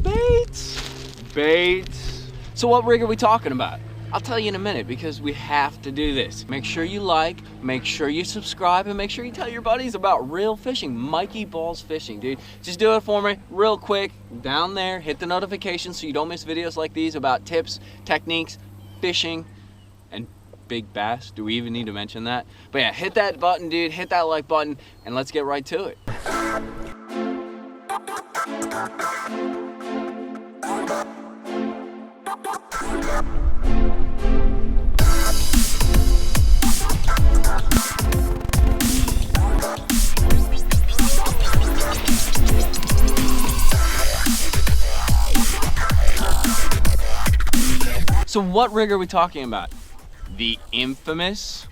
Baits. So what rig are we talking about? I'll tell you in a minute because we have to do this. Make sure you like, make sure you subscribe, and make sure you tell your buddies about real fishing, mikeybalzz fishing, dude. Just do it for me real quick. Down there, hit the notifications so you don't miss videos like these about tips, techniques, fishing, and big bass. Do we even need to mention that? But yeah, hit that button, dude, hit that like button, and let's get right to it. So what rig are we talking about? The infamous,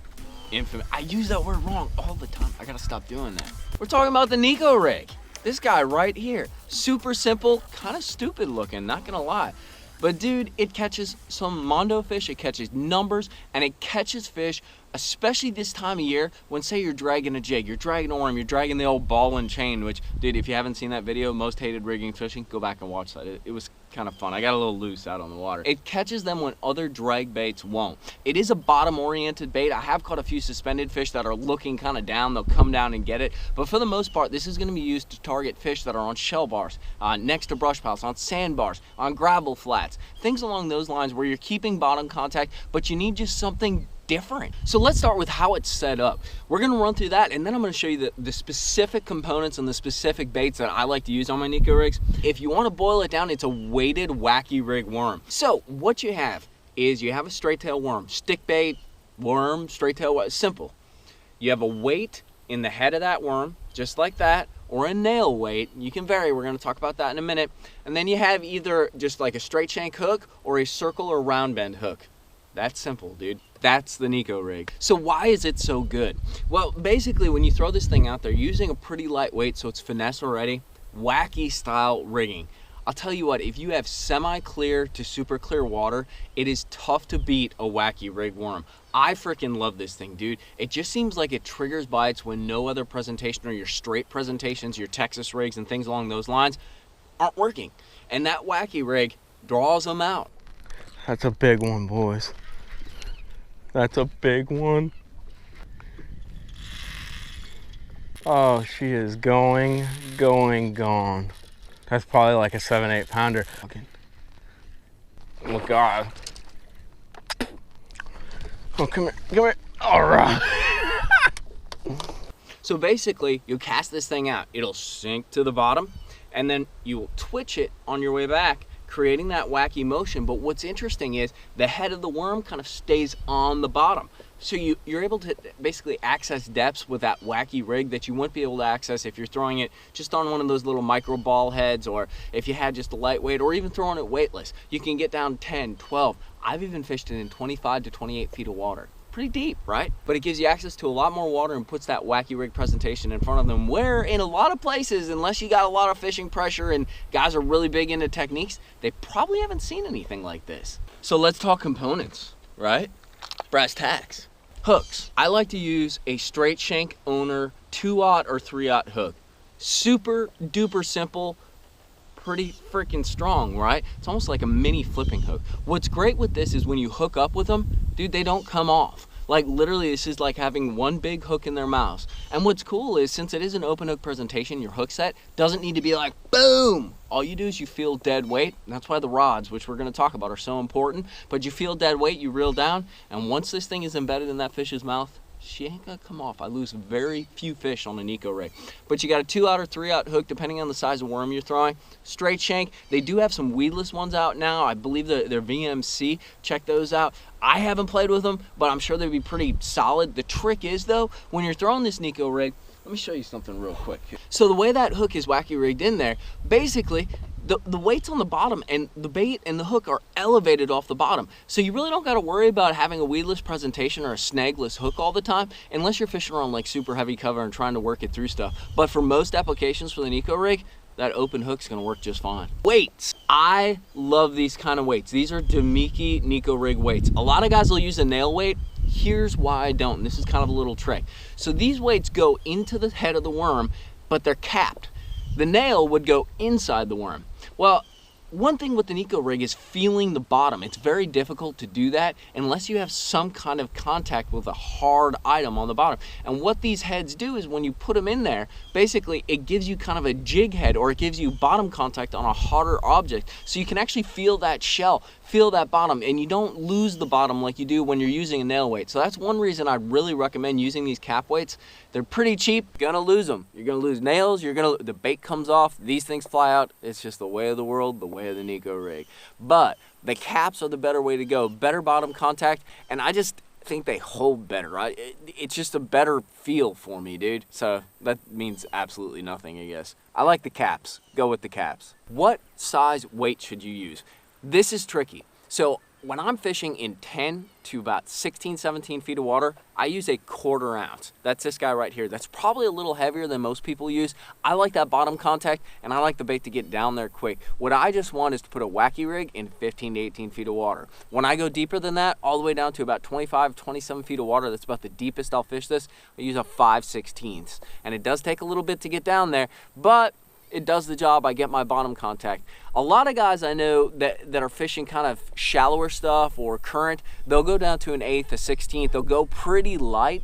I use that word wrong all the time. I gotta stop doing that. We're talking about the Neko Rig. This guy right here. Super simple, kind of stupid looking, not gonna lie. But dude, it catches some mondo fish, it catches numbers, and it catches fish, especially this time of year when, say, you're dragging a jig, you're dragging a worm, you're dragging the old ball and chain, which, dude, if you haven't seen that video, Most Hated Rigging Fishing, go back and watch that. It was kind of fun. I got a little loose out on the water. It catches them when other drag baits won't. It is a bottom-oriented bait. I have caught a few suspended fish that are looking kind of down. They'll come down and get it. But for the most part, this is going to be used to target fish that are on shell bars, next to brush piles, on sandbars, on gravel flats, things along those lines where you're keeping bottom contact, but you need just something different. So let's start with how it's set up. We're going to run through that, and then I'm going to show you the specific components and the specific baits that I like to use on my Neko rigs. If you want to boil it down, it's a weighted wacky rig worm. So what you have is you have a straight tail worm, stick bait, worm, straight tail, simple. You have a weight in the head of that worm, just like that, or a nail weight. You can vary. We're going to talk about that in a minute. And then you have either just like a straight shank hook or a circle or round bend hook. That's simple, dude. That's the Neko Rig. So why is it so good? Well, basically, when you throw this thing out there, using a pretty lightweight, so it's finesse already, wacky style rigging. I'll tell you what, if you have semi-clear to super clear water, it is tough to beat a wacky rig worm. I freaking love this thing, dude. It just seems like it triggers bites when no other presentation or your straight presentations, your Texas rigs and things along those lines aren't working. And that wacky rig draws them out. That's a big one, boys. That's a big one. Oh, she is gone. That's probably like a 7-8 pounder. Okay. Oh God. Oh, come here. All right. So basically, you cast this thing out. It'll sink to the bottom, and then you will twitch it on your way back, creating that wacky motion. But what's interesting is the head of the worm kind of stays on the bottom. So you're able to basically access depths with that wacky rig that you wouldn't be able to access if you're throwing it just on one of those little micro ball heads, or if you had just a lightweight, or even throwing it weightless. You can get down 10, 12. I've even fished it in 25 to 28 feet of water. Pretty deep, right? But it gives you access to a lot more water and puts that wacky rig presentation in front of them, where in a lot of places, unless you got a lot of fishing pressure and guys are really big into techniques, they probably haven't seen anything like this. So let's talk components, right? Brass tacks. Hooks. I like to use a straight shank owner 2/0 or 3/0 hook. Super duper simple, pretty freaking strong, right? It's almost like a mini flipping hook. What's great with this is when you hook up with them, dude, they don't come off. Like literally, this is like having one big hook in their mouths. And what's cool is, since it is an open hook presentation, your hook set doesn't need to be like boom. All you do is you feel dead weight. And that's why the rods, which we're going to talk about, are so important. But you feel dead weight, you reel down, and once this thing is embedded in that fish's mouth, she ain't gonna come off. I lose very few fish on a Neko rig. But you got a 2/0 or 3/0 hook, depending on the size of worm you're throwing. Straight shank. They do have some weedless ones out now. I believe they're VMC. Check those out. I haven't played with them, but I'm sure they'd be pretty solid. The trick is, though, when you're throwing this Neko rig, let me show you something real quick. So the way that hook is wacky rigged in there, basically, the weight's on the bottom, and the bait and the hook are elevated off the bottom. So you really don't got to worry about having a weedless presentation or a snagless hook all the time, unless you're fishing on like super heavy cover and trying to work it through stuff. But for most applications for the Neko rig, that open hook's gonna work just fine. Weights. I love these kind of weights. These are Demiki Niko Rig weights. A lot of guys will use a nail weight. Here's why I don't, and this is kind of a little trick. So these weights go into the head of the worm, but they're capped. The nail would go inside the worm. Well, one thing with the Niko Rig is feeling the bottom. It's very difficult to do that unless you have some kind of contact with a hard item on the bottom. And what these heads do is when you put them in there, basically it gives you kind of a jig head, or it gives you bottom contact on a harder object. So you can actually feel that shell, feel that bottom, and you don't lose the bottom like you do when you're using a nail weight. So that's one reason I really recommend using these cap weights. They're pretty cheap. You're gonna lose them. You're gonna lose nails. The bait comes off. These things fly out. It's just the way of the world, the way of the Niko Rig. But the caps are the better way to go. Better bottom contact, and I just think they hold better. Right? It's just a better feel for me, dude. So that means absolutely nothing, I guess. I like the caps. Go with the caps. What size weight should you use? This is tricky. So when I'm fishing in 10 to about 16, 17 feet of water, I use a 1/4 ounce. That's this guy right here. That's probably a little heavier than most people use. I like that bottom contact, and I like the bait to get down there quick. What I just want is to put a wacky rig in 15 to 18 feet of water. When I go deeper than that, all the way down to about 25, 27 feet of water, that's about the deepest I'll fish this, I use a 5/16. And it does take a little bit to get down there, but it does the job. I get my bottom contact. A lot of guys I know that are fishing kind of shallower stuff or current, they'll go down to an 1/8, a 16th. They'll go pretty light.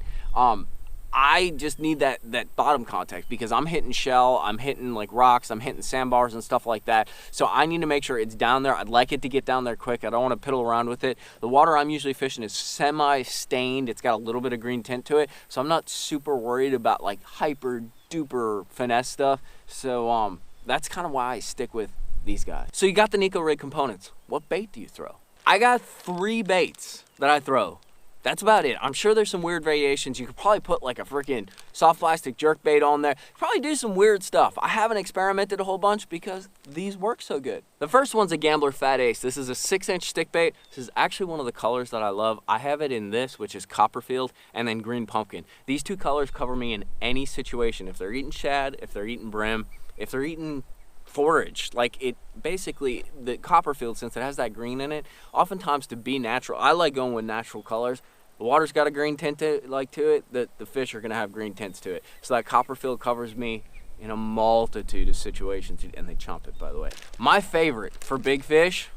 I just need that bottom contact because I'm hitting shell, I'm hitting like rocks, I'm hitting sandbars and stuff like that. So I need to make sure it's down there. I'd like it to get down there quick. I don't want to piddle around with it. The water I'm usually fishing is semi-stained. It's got a little bit of green tint to it. So I'm not super worried about like hyper duper finesse stuff. So that's kind of why I stick with these guys. So you got the Niko Rig components. What bait do you throw? I got 3 baits that I throw. That's about it. I'm sure there's some weird variations. You could probably put like a freaking soft plastic jerk bait on there. Probably do some weird stuff. I haven't experimented a whole bunch because these work so good. The first one's a Gambler Phat Ace. This is a 6-inch stick bait. This is actually one of the colors that I love. I have it in this, which is Copperfield, and then Green Pumpkin. These 2 colors cover me in any situation. If they're eating shad, if they're eating brim, if they're eating forage, like it basically, the Copperfield, since it has that green in it, oftentimes to be natural, I like going with natural colors. The water's got a green tint to it, the fish are gonna have green tints to it. So that Copperfield covers me in a multitude of situations, and they chomp it, by the way. My favorite for big fish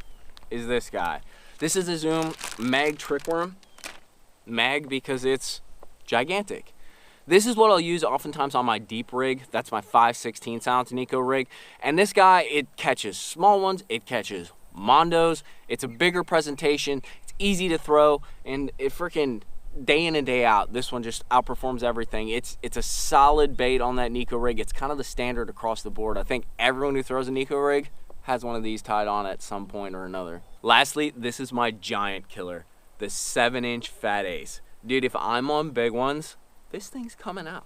is this guy. This is a Zoom Mag Trickworm. Mag because it's gigantic. This is what I'll use oftentimes on my deep rig. That's my 5/16 ounce Niko Rig. And this guy, it catches small ones, it catches mondos. It's a bigger presentation, it's easy to throw, and it freaking day in and day out, this one just outperforms everything. It's a solid bait on that Niko Rig. It's kind of the standard across the board. I think everyone who throws a Niko Rig has one of these tied on at some point or another. Lastly, this is my giant killer, the 7-inch Phat Ace. Dude, if I'm on big ones, this thing's coming out.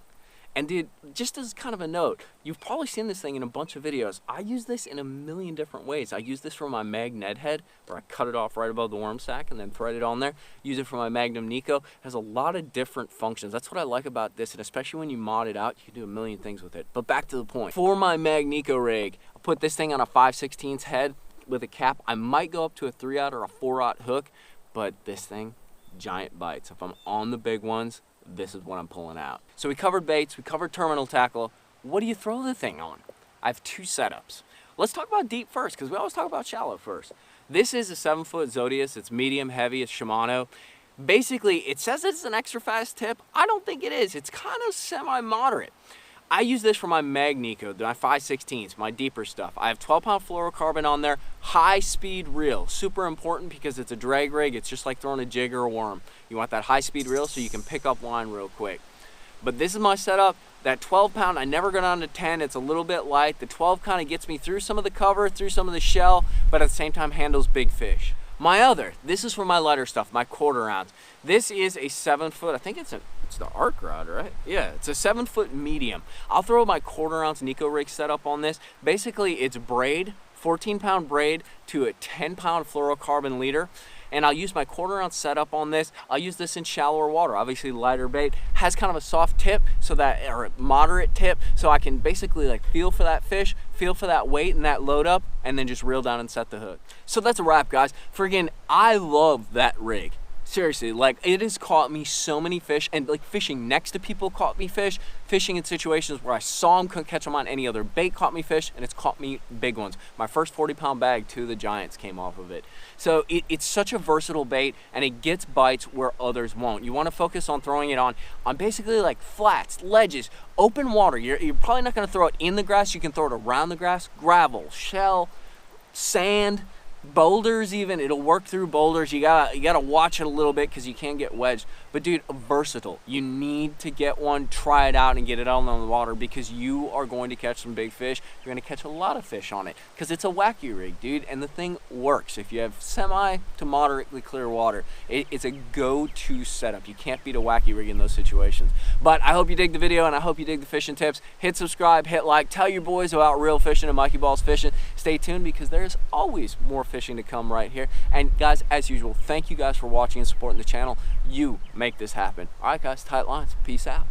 And dude, just as kind of a note, you've probably seen this thing in a bunch of videos. I use this in a million different ways. I use this for my mag Ned head, where I cut it off right above the worm sack and then thread it on there. Use it for my Magnum Niko. It has a lot of different functions. That's what I like about this, and especially when you mod it out, you can do a million things with it. But back to the point. For my mag Niko Rig, I'll put this thing on a 5/16 head with a cap. I might go up to a 3/0 or a 4/0 hook, but this thing, giant bites. If I'm on the big ones, this is what I'm pulling out. So we covered baits, we covered terminal tackle. What do you throw the thing on? I have 2 setups. Let's talk about deep first, because we always talk about shallow first. This is a 7-foot Zodius. It's medium heavy, it's Shimano. Basically, it says it's an extra fast tip. I don't think it is. It's kind of semi-moderate. I use this for my mag Niko, my 5/16, my deeper stuff. I have 12-pound fluorocarbon on there, high-speed reel. Super important because it's a drag rig. It's just like throwing a jig or a worm. You want that high-speed reel so you can pick up line real quick. But this is my setup. That 12-pound, I never go down to 10. It's a little bit light. The 12 kind of gets me through some of the cover, through some of the shell, but at the same time handles big fish. My other, this is for my lighter stuff, my 1/4 ounce. This is a 7-foot, I think it's the arc rod, right? Yeah, it's a 7-foot medium. I'll throw my 1/4 ounce Niko Rig setup on this. Basically, it's braid, 14-pound braid to a 10-pound fluorocarbon leader. And I'll use my 1/4 ounce setup on this. I'll use this in shallower water. Obviously, lighter bait has kind of a soft tip, so that, or a moderate tip, so I can basically like feel for that fish, feel for that weight and that load up, and then just reel down and set the hook. So that's a wrap, guys. Friggin', I love that rig. Seriously, like, it has caught me so many fish, and like fishing next to people caught me fish, fishing in situations where I saw them, couldn't catch them on any other bait caught me fish, and it's caught me big ones. My first 40-pound bag, 2 of the giants came off of it. So it's such a versatile bait, and it gets bites where others won't. You want to focus on throwing it on basically like flats, ledges, open water. You're probably not going to throw it in the grass. You can throw it around the grass, gravel, shell, sand, boulders even. It'll work through boulders. You gotta watch it a little bit because you can get wedged. But dude, versatile. You need to get one, try it out, and get it out on the water, because you are going to catch some big fish. You're going to catch a lot of fish on it because it's a wacky rig, dude, and the thing works. If you have semi to moderately clear water, it's a go-to setup. You can't beat a wacky rig in those situations. But I hope you dig the video, and I hope you dig the fishing tips. Hit subscribe, hit like, tell your boys about real fishing and mikeybalzz fishing. Stay tuned because there's always more fishing to come right here. And guys, as usual, thank you guys for watching and supporting the channel. You make this happen. All right, guys, tight lines. Peace out.